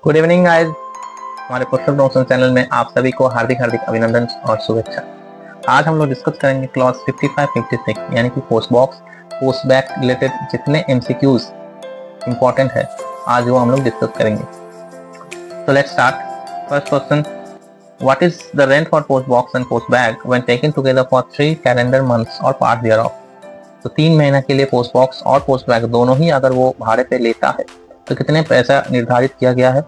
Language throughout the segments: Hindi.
Good evening guys. हमारे पोस्टल प्रमोशन चैनल में आप सभी को हार्दिक हार्दिक अभिनंदन और शुभेच्छा। आज हम लोग डिस्कस करेंगे क्लॉज 55-56 यानी कि post box post back related जितने एमसीक्यूज इंपॉर्टेंट है आज वो हम लोग डिस्कस करेंगे। तो let's start. First question, what is the rent for post box and post back when taken together for 3 calendar months और पार्ट देयर ऑफ। तो 3 महीना के लिए पोस्ट बॉक्स और पोस्ट बैक दोनों ही अगर वो भाड़े पे लेता है तो कितने पैसा निर्धारित किया गया है?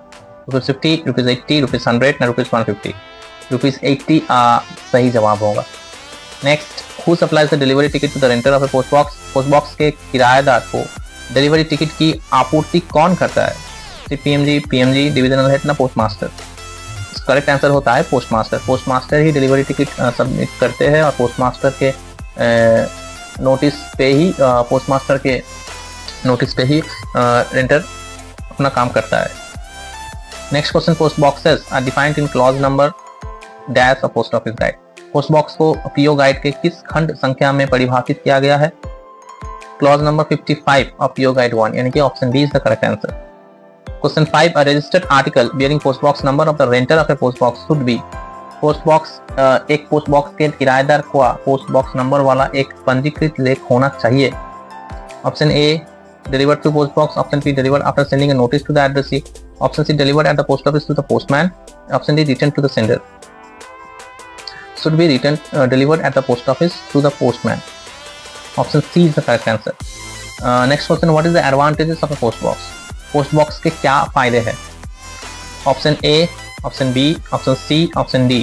₹50, ₹80, ₹100 ना ₹150। ₹80 सही जवाब होगा। Next, who supplies the delivery ticket to the renter of a post box. Post box के किराएदार को डिलीवरी टिकट की आपूर्ति कौन करता है? पीएमजी, डिविजनल हेड ना पोस्ट मास्टर। करेक्ट आंसर होता है पोस्ट मास्टर। पोस्ट मास्टर ही डिलीवरी टिकट सबमिट करते हैं और पोस्ट मास्टर के नोटिस पे ही रेंटर अपना काम करता है। Next question, post boxes are defined in clause number dash of post office guide. Post box को पीओ गाइड के किस खंड संख्या में परिभाषित किया गया है? Clause number 55 of PO guide 1 यानी कि option D is the correct answer. Question 5, a registered article bearing post box number of the renter of a post box should be. Post box एक पोस्ट बॉक्स के किराएदार को पोस्ट बॉक्स नंबर वाला एक पंजीकृत लेख होना चाहिए। Option A, delivered to post box. Option B, delivered after sending a notice to the addressee. Option C, delivered at the post office to the postman. Option D, returned to the sender. Should be delivered at the post office to the postman. Option C is the correct answer. Next question, what is the advantages of a post box? Post box के क्या फायदे हैं? Option A, Option B, Option C, Option D.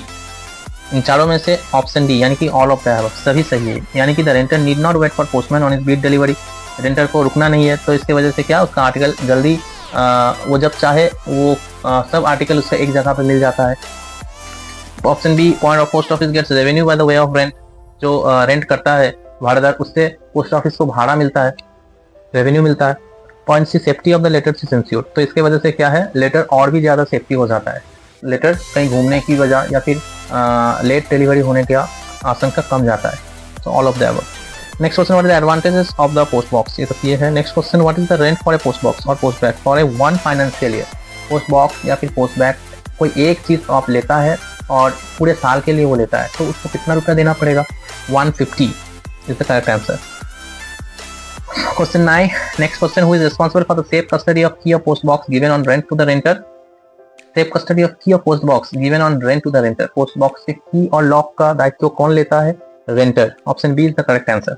इन चारों में से ऑप्शन डी यानी कि all of the above सभी सही है। यानी कि the renter need not wait for postman on his beat delivery. रेंटर को रुकना नहीं है तो इसकी वजह से क्या उसका आर्टिकल जल्दी वो जब चाहे वो सब आर्टिकल उसका एक जगह पे मिल जाता है। Option B, point of post office gets revenue by the way of rent. जो रेंट करता है भाड़ेदार उससे पोस्ट ऑफिस को भाड़ा मिलता है, रेवेन्यू मिलता है। Point C, safety of the letter is insured. तो इसके वजह से क्या है लेटर और भी ज़्यादा सेफ्टी हो जाता है। लेटर कहीं घूमने की वजह या फिर लेट डिलीवरी होने की आशंका कम जाता है। तो all of the above. Next question, what is the advantages of the post box. ये तो ये है। Next question, what is the rent for a post box और post bag for a 1 financial year. Post box या फिर पोस्ट बैक कोई एक चीज आप लेता है और पूरे साल के लिए वो लेता है तो उसको कितना रुपया देना पड़ेगा? 150 is the correct answer. Question 9, next question, who is responsible for the safe custody of key of post box given on rent to the renter. Safe custody of key of post box given on rent to the renter. Post box के की और लॉक का दायित्व कौन लेता है? Renter. Option B is the correct answer.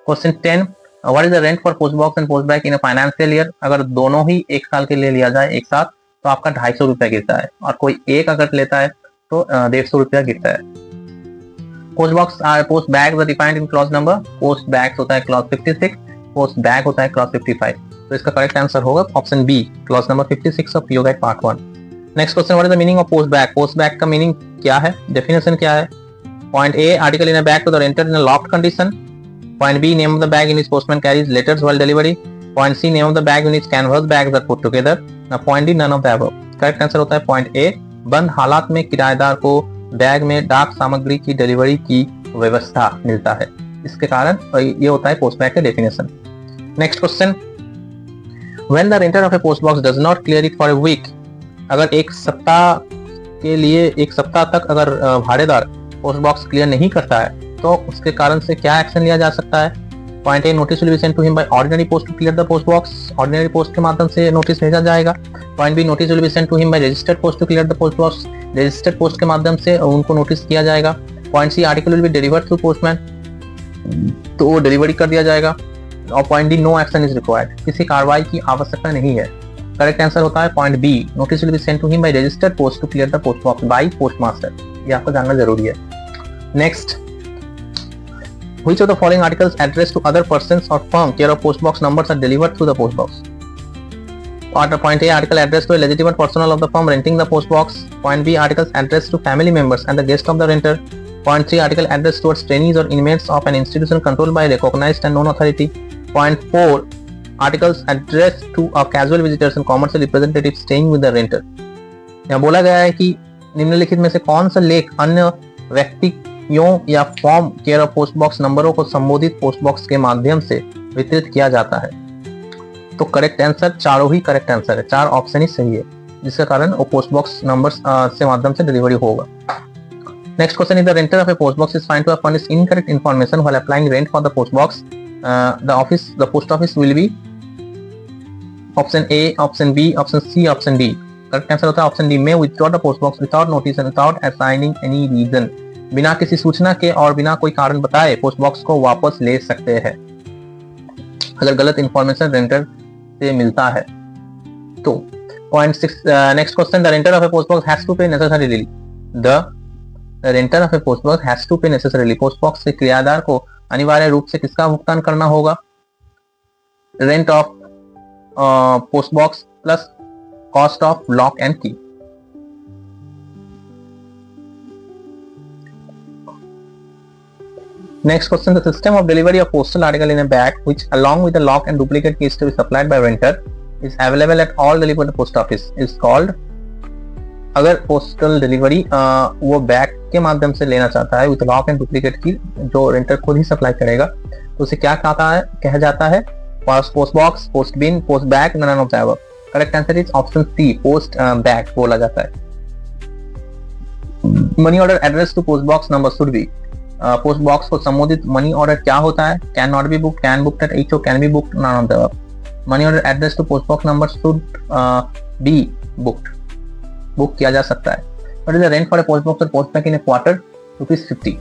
Question 10, what is the rent for post box and post back in a financial year. अगर दोनों ही एक साल के लिए लिया जाए एक साथ तो आपका 250 रुपया गिरता है और कोई एक अगर लेता है तो 150 रुपया गिरता है। Post box post bag defined in clause number. Post bag होता है क्लॉज 56, पोस्ट बैग होता है क्लॉज 55। तो इसका करेक्ट आंसर होगा option B, clause number 56 of PO guide part 1। Next question, what is the meaning of post bag. Post bag का मीनिंग क्या है, डेफिनेशन क्या है? Point A, article in a bag to the renter in a locked condition. Point B, name of the bag in which postman carries letters while delivery. Point C, name of the bag in which canvas bags are put together. Now point D, none of the above. Correct answer होता है point A, बंद हालात में किराएदार को बैग में डाक सामग्री की डिलीवरी की व्यवस्था मिलता है। इसके कारण ये होता है पोस्ट बैग का definition. Next question, when the renter of a post box does not clear it for a week. अगर एक सप्ताह तक अगर भाड़ेदार पोस्ट बॉक्स क्लियर नहीं करता है तो उसके कारण से क्या एक्शन लिया जा सकता है? Point A, notice will be sent to him by ordinary post to clear the post box. Ordinary post के माध्यम से नोटिस भेजा जाएगा। Point B, notice will be sent to him by registered post to clear the post box. Registered post के माध्यम से उनको नोटिस किया जाएगा। Point C, article will be delivered through postman, तो वो डिलीवरी कर दिया जाएगा। और point D, no action is required, किसी कार्रवाई की आवश्यकता नहीं है। करेक्ट आंसर होता है point B, notice will be sent to him by registered post to clear the post box by post master. ये आपको जानना जरूरी है। Next, which of the following articles addressed to other persons or firm care of post box numbers are delivered through the post box? Point A, article addressed to a legitimate personnel of the firm renting the post box. Point B, articles addressed to family members and the guest of the renter. Point C, article addressed towards trainees or inmates of an institution controlled by a recognized and known authority. Point 4, articles addressed to a casual visitors and commercial representatives staying with the renter. यहाँ बोला गया है कि निम्नलिखित में से कौन सा लेख अन्य व्यक्ति या form care of post box नंबरों को संबोधित पोस्ट बॉक्स के माध्यम से वितरित किया जाता है? तो करेक्ट आंसर चारों ही करेक्ट आंसर है, 4 ऑप्शन ही सही है। जिसके कारण वो पोस्ट बॉक्स नंबर से माध्यम से डिलीवरी होगा। Next question, if the renter of a post box is find to have furnished incorrect information while applying rent for the post box, the post office will be option A, option B, option C, option D. Correct answer होता है option D, may withdraw the post box without notice and without assigning any reason. बिना किसी सूचना के और बिना कोई कारण बताए पोस्ट बॉक्स को वापस ले सकते हैं अगर गलत इंफॉर्मेशन रेंटर से मिलता है तो। Point 6, next question, the renter of a post box has to pay necessarily, the renter of a post box has to pay necessarily, post box के किराएदार को अनिवार्य रूप से किसका भुगतान करना होगा? Rent of post box plus cost of lock and की। Next question, the system of delivery of postal article in a bag which along with the lock and duplicate keys to be supplied by renter is available at all delivered post office is called। अगर पोस्टल डिलीवरी वो बैग के माध्यम से लेना चाहता है विद लॉक एंड डुप्लीकेट की जो रेंटर खुद ही सप्लाई करेगा तो उसे क्या कहा जाता है? Post box, post bin, post bag, none of the above. Correct answer is option C, post bag बोला जाता है। Money order address to post box number should be, post box को संबोधित मनी ऑर्डर क्या होता है? Can not be booked, can booked at HO, can be booked, none of the above. Money order address to post box number should be booked, book किया जा सकता है। But the rent for a post box और post bag in a quarter ₹50,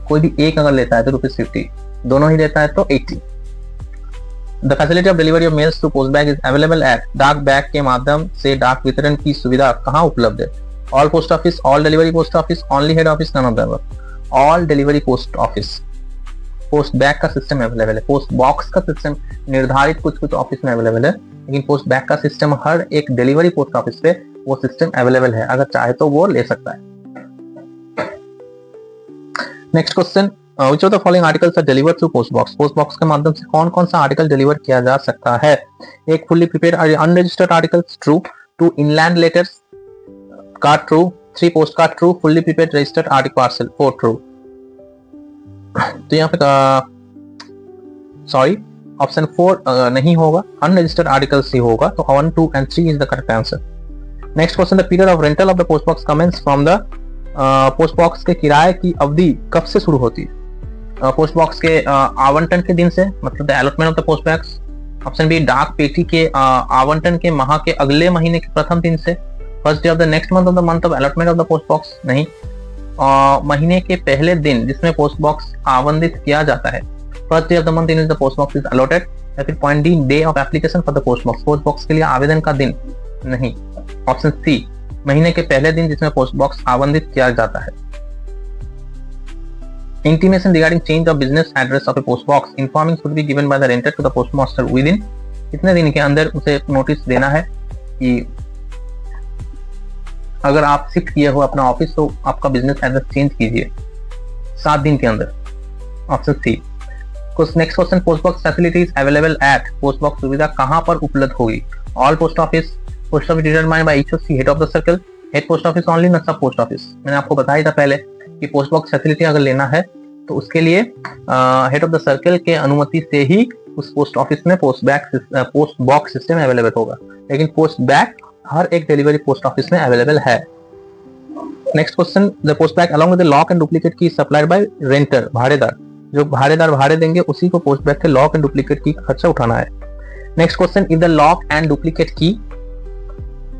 कोई भी एक अगर लेता है तो ₹50, दोनों ही लेता है तो 80। The facility of delivery of mails to post bag is available at, डाक बैग के माध्यम से डाक वितरण की सुविधा कहाँ उपलब्ध है? All post office, all delivery post office, only head office, none of the above. All delivery post office. Post bag का सिस्टम अवेलेबल है, पोस्ट बॉक्स का सिस्टम निर्धारित कुछ ऑफिस में अवेलेबल है, लेकिन पोस्ट बैग का सिस्टम हर एक डिलीवरी पोस्ट ऑफिस पे वो सिस्टम अवेलेबल है, अगर चाहे तो वो ले सकता है। Next question, which of the following articles are delivered through post box? Post box के माध्यम से कौन कौन सा आर्टिकल डिलीवर किया जा सकता है? एक fully prepared unregistered articles, true. 2 inland letters card, true. 3 post card, true. Fully prepared registered article parcel, 4 true. तो यहाँ पे सॉरी ऑप्शन 4 नहीं होगा, अनरजिस्टर्ड आर्टिकल्स ही होगा, तो 1, 2 and 3 is the correct answer. Next question, the period of rental of the post box commences from the, post box के किराए की अवधि कब से शुरू होती है? पोस्ट बॉक्स के आवंटन के दिन से, मतलब the allotment of the post bags. Option B, डाक पेटी के आवंटन के माह के अगले महीने के प्रथम दिन से। First day of the next month of the month of allotment of the post box, नहीं। महीने के पहले दिन जिसमें पोस्ट बॉक्स आवंटित किया जाता है। First day of the month in the post box is allotted. या फिर point D, day of application for the post box, post box के लिए आवेदन का दिन, नहीं। ऑप्शन सी, महीने के पहले दिन जिसमें पोस्ट बॉक्स आवंटित किया जाता है। Intimation regarding change of business address of a post box, informing should be given by the renter to the postmaster within, कितने दिन के अंदर उसे नोटिस देना है कि अगर आप शिफ्ट किए हो अपना ऑफिस तो आपका बिजनेस एड्रेस चेंज कीजिए, 7 दिन के अंदर। Option C. Next question, post box facilities available at, post box सुविधा कहां पर उपलब्ध होगी? All post office, post office determined by HOC, head of the circle, head post office only, न सब पोस्ट ऑफिस। मैंने आपको बताया था पहले कि पोस्ट बॉक्स फैसिलिटी अगर लेना है तो उसके लिए हेड ऑफ द सर्कल के अनुमति से ही उस पोस्ट ऑफिस में पोस्ट बॉक्स सिस्टम अवेलेबल होगा, लेकिन पोस्ट बैग हर एक डिलीवरी पोस्ट ऑफिस में अवेलेबल है। Next question, the post bag along with the lock and duplicate key supplied by renter, भाड़ेदार। जो भाड़ेदार भाड़े देंगे उसी को पोस्ट बैग के लॉक एंड डुप्लीकेट की खर्चा उठाना है। Next question, if the lock and duplicate key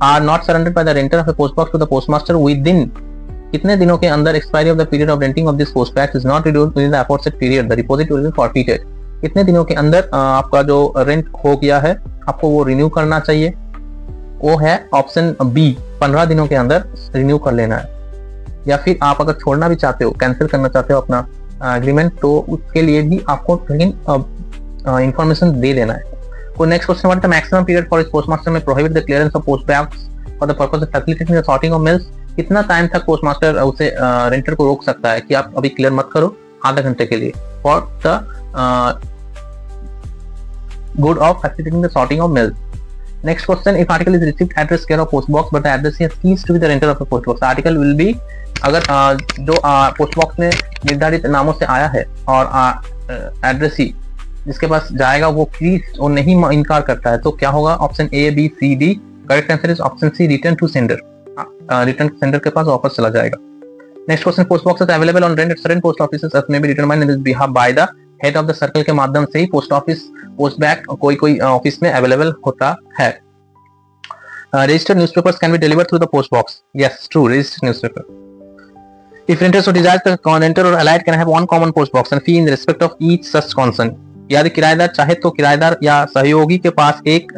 are not surrendered by the renter of the post box to the postmaster within, कितने दिनों के अंदर expiry of the period of renting of this post bag is not renewed within the aforesaid period, the deposit will be forfeited. कितने दिनों के अंदर आपका जो रेंट हो गया है आपको वो रिन्यू करना चाहिए? वो है ऑप्शन बी, 15 दिनों के अंदर रिन्यू कर लेना है। या फिर आप अगर छोड़ना भी चाहते हो, कैंसिल करना चाहते हो अपना एग्रीमेंट, तो उसके लिए भी आपको इंफॉर्मेशन दे देना है। तो next question, what is the maximum period for postmaster may prohibit the clearance of post bags for the purpose of facilitating the sorting of mails? कितना टाइम तक पोस्टमास्टर उसे रेंटर को रोक सकता है कि आप अभी क्लियर मत करो, आधा घंटे के लिए, for the good of facilitating the sorting of mails. Next question, if article is received at risk care of post box but the addressee has keys to be the renter of the post box, article will be, अगर जो पोस्ट बॉक्स में निर्धारित नामों से आया है और एड्रेसी जिसके पास जाएगा वो कीज और नहीं इनकार करता है तो क्या होगा? Option A, B, C, D, correct answer is option C, return to sender. Return sender के पास वापस चला जाएगा। Next question, post boxes available on rent at certain post offices may be determined in this behalf by the head of the circle के माध्यम से ही पोस्ट ऑफिस पोस्ट बैग कोई ऑफिस में अवेलेबल होता है। Registered newspapers can be delivered through the post box. Yes, true. Registered newspaper. If renter so desires, the renter or allied can have one common post box and fee in respect of each such concern. यदि किराएदार चाहे तो किराएदार या सहयोगी के पास एक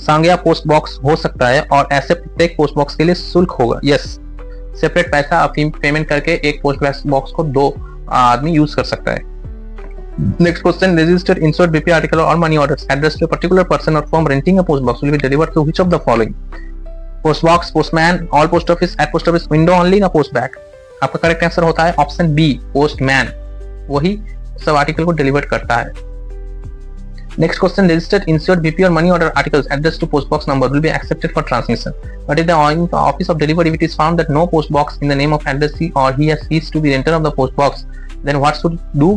सांग्या पोस्ट बॉक्स हो सकता है और ऐसे प्रत्येक पोस्ट बॉक्स के लिए शुल्क होगा। यस, सेपरेट पैसा पेमेंट करके एक पोस्ट बॉक्स को 2 आदमी यूज कर सकता है। Next question, registered insured BP article or money orders addressed to a particular person or firm renting a post box will be delivered through which of the following? Post box, postman, all post office, at post office window only, ना post bag। आपका करेक्ट आंसर होता है ऑप्शन बी, पोस्टमैन। वही सब आर्टिकल को डिलीवर करता है। Next question, registered insured BP or money order articles addressed to post box number will be accepted for transmission, but if the office of delivery if it is found that no post box in the name of addressee or he has ceased to be renter of the post box, then what should do?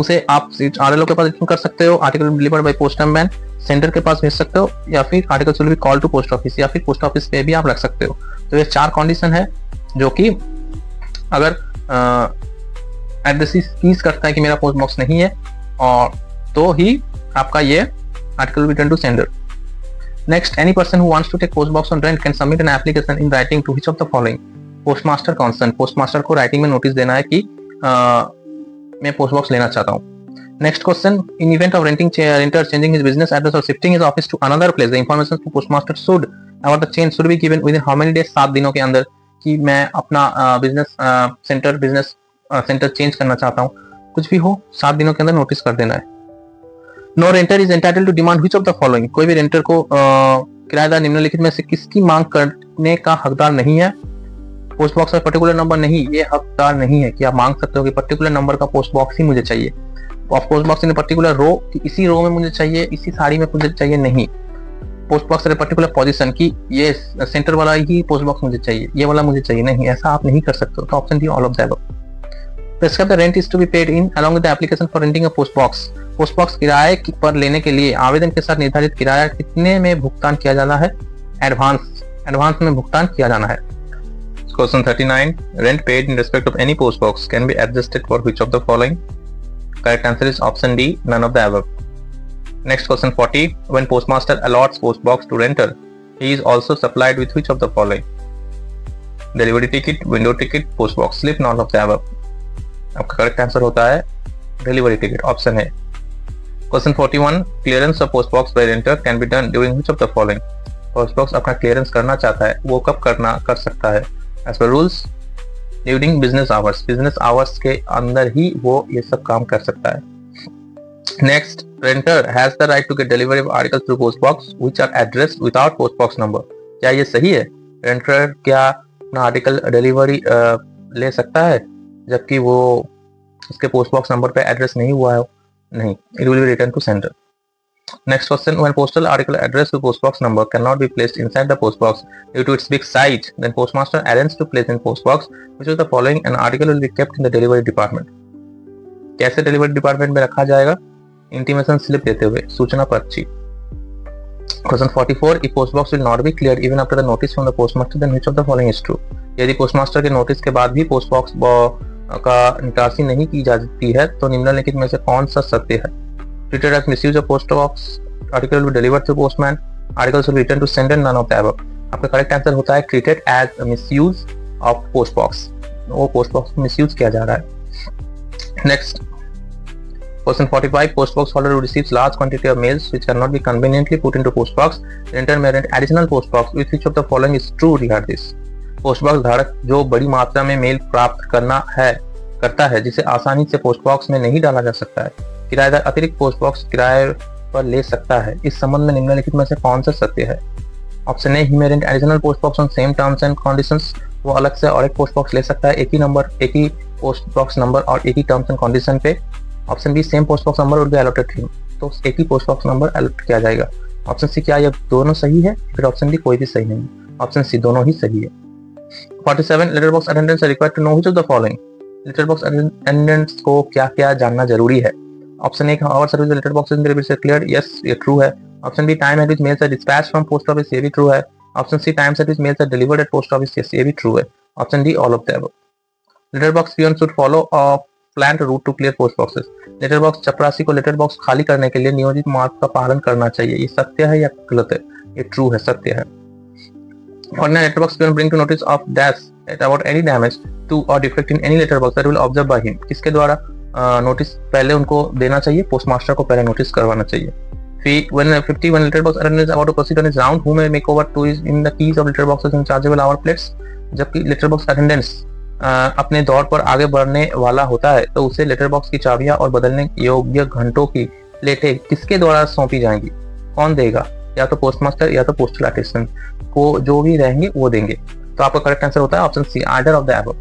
उसे आप आरएलओ के पास रिटर्न कर सकते हो, article delivered by postman sender के पास भेज सकते हो, या फिर article will be call to post office, या फिर पोस्ट ऑफिस पे भी आप रख सकते हो। तो ये 4 कंडीशन है जो कि अगर एड्रेसी सीज करता है कि मेरा पोस्ट बॉक्स नहीं है और तो ही आपका ये article will return to sender. Next, any person who wants to take post box on rent can submit an application in writing to which of the following? Postmaster concern, postmaster को राइटिंग में नोटिस देना है कि मैं पोस्ट बॉक्स लेना चाहता हूँ। Next question, in event of renter changing his business address or shifting his office to another place, the information to postmaster should about the change should be given with in how many days? 7 दिनों के अंदर कि मैं अपना बिजनेस सेंटर चेंज करना चाहता हूँ, कुछ भी हो 7 दिनों के अंदर नोटिस कर देना है। No renter is entitled to demand which of the following? कोई भी रेंटर को किराएदार निम्नलिखित में से किसकी मांग करने का हकदार नहीं है? पोस्ट बॉक्स में पर्टिकुलर नंबर नहीं, ये हकदार नहीं है कि आप मांग सकते हो कि पर्टिकुलर नंबर का पोस्ट बॉक्स ही मुझे चाहिए। Post box in particular row कि इसी रो में मुझे चाहिए, इसी साड़ी में मुझे चाहिए, नहीं। पोस्ट बॉक्स पर्टिकुलर पोजीशन की ये सेंटर वाला ही पोस्ट बॉक्स मुझे चाहिए, ये वाला मुझे चाहिए, नहीं, ऐसा आप नहीं कर सकते हो। तो option D, all of the above. Prescribe the rent is to be paid in along with the application for renting a post box. Post box किराए पर लेने के लिए आवेदन के साथ निर्धारित किराया कितने में भुगतान किया जाना है? एडवांस में भुगतान किया जाना है। Question 39, rent paid in respect of any post box can be adjusted for which of the following? Correct answer is option D, none of the above. Next question 40, when postmaster allots post box to renter, he is also supplied with which of the following? Delivery ticket, window ticket, post box slip, none of the above. आपका करेक्ट आंसर होता है डिलीवरी टिकट, ऑप्शन है। Question 41, clearance of post box by renter can be done during which of the following? Post box अपना क्लियरेंस करना चाहता है, वो कब कर सकता है? As per rules, during business hours, business hours के अंदर ही वो ये सब काम कर सकता है। Next, renter has the right to get delivery of articles through post box which are addressed without post box number. क्या ये सही है? रेंटर क्या अपना आर्टिकल डिलीवरी ले सकता है जबकि वो उसके पोस्ट बॉक्स नंबर पे एड्रेस नहीं हुआ है? नहीं, it will be returned to sender. Next question, when postal article addressed to post box number cannot be placed inside the post box due to its big size, then postmaster arranges to place in post box which of the following an article will be kept in the delivery department? कैसे डिलीवरी डिपार्टमेंट में रखा जाएगा? इंटीमेशन स्लिप देते हुए, सूचना पर्ची। Question 44, if post box will not be cleared even after the notice from the postmaster, then which of the following is true? यदि पोस्टमास्टर के नोटिस के बाद भी पोस्ट बॉक्स का निकासी नहीं की जाती है तो निम्नलिखित में से कौन सा सत्य है? Treated as misuse of post box, article will be delivered to postman, articles will be returned to sender, none of the above. आपका करेक्ट आंसर होता है treated as a misuse of post box. वो पोस्ट बॉक्स मिसयूज किया जा रहा है। Next, question 45, post box holder who receives large quantity of mails which cannot be conveniently put into post box, renter may rent additional post box with which of the following is true regard this? Post box धारक जो बड़ी मात्रा में मेल प्राप्त करता है जिसे आसानी से पोस्ट बॉक्स में नहीं डाला जा सकता है, किराएदार अतिरिक्त पोस्ट बॉक्स किराए पर ले सकता है। इस संबंध में निम्नलिखित में से कौन सा सत्य है? Option A, he may rent additional post box on same terms and conditions. वो अलग से और एक पोस्ट बॉक्स ले सकता है एक ही पोस्ट बॉक्स नंबर और एक ही टर्म्स एंड कंडीशन पे। Option B, same post box number would be allotted him, तो एक ही पोस्ट बॉक्स नंबर अलॉट किया जाएगा। ऑप्शन सी, क्या ये दोनों सही है? फिर ऑप्शन डी, कोई भी सही नहीं। ऑप्शन सी, दोनों ही सही है। 47, letter box attendants are required to know which of the following? Letter box attendants को क्या क्या जानना जरूरी है? Option A, hour service letter box is clear, yes ये ट्रू है। Option B time at which mails are dispatch from post office, ये भी ट्रू है। Option C times at which mails are delivered at post office, ये भी ट्रू है। Option D all of the above. Letter box peon should follow a planned route to clear post boxes. Letter box चपरासी को लेटर बॉक्स खाली करने के लिए नियोजित मार्ग का पालन करना चाहिए, ये सत्य है या गलत है? ये ट्रू है, सत्य है। Ordinary letterbox peon bring to notice of dash about any damage to or defect in any letterbox that will observed by him. किसके द्वारा नोटिस पहले उनको देना चाहिए? पोस्टमास्टर को पहले नोटिस करवाना चाहिए। When 51 letterbox attendant is about to proceed on his round, who may make over to his in the keys of letterboxes and chargeable hour plates. जबकि letterbox attendants अपने दौर पर आगे बढ़ने वाला होता है तो उसे लेटरबॉक्स की चाबियां और बदलने योग्य घंटों की प्लेटें किसके द्वारा सौंपी जाएंगी? कौन देगा? या तो पोस्टमास्टर या तो पोस्टल असिस्टेंट को, जो भी रहेंगे वो देंगे। तो आपका करेक्ट आंसर होता है option C, order of the above.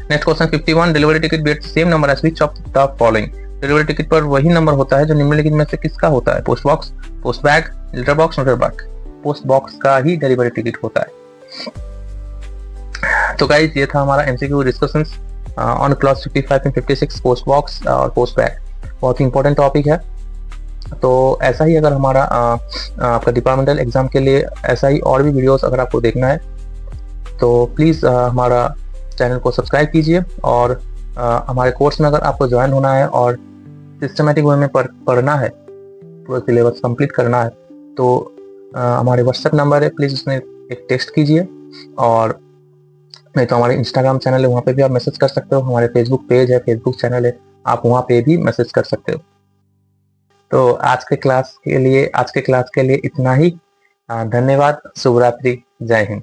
Next question 51, delivery ticket bear same number as which of the following. Delivery ticket पर वही नंबर होता है जो निम्नलिखित में से किसका होता है? Post box, post bag, letter box, नोटर बैग। पोस्ट बॉक्स का ही डिलीवरी टिकट होता है। तो गाइस ये था हमारा MCQ discussions on clause 55 and 56 post box और पोस्ट बैग। बहुत ही इंपॉर्टेंट टॉपिक है। तो ऐसा ही अगर हमारा आपका डिपार्टमेंटल एग्जाम के लिए ऐसा ही और भी वीडियोस अगर आपको देखना है तो प्लीज़ हमारा चैनल को सब्सक्राइब कीजिए। और हमारे कोर्स में अगर आपको ज्वाइन होना है और सिस्टमेटिक वे में पढ़ना है, पूरा सिलेबस कंप्लीट करना है, तो हमारे व्हाट्सएप नंबर है, प्लीज़ उसमें एक टेक्स्ट कीजिए। और नहीं तो हमारे इंस्टाग्राम चैनल है, वहाँ पे भी आप मैसेज कर सकते हो। हमारे फेसबुक पेज है, फेसबुक चैनल है, आप वहाँ पे भी मैसेज कर सकते हो। तो आज के क्लास के लिए इतना ही। धन्यवाद। शुभ रात्रि। जय हिंद।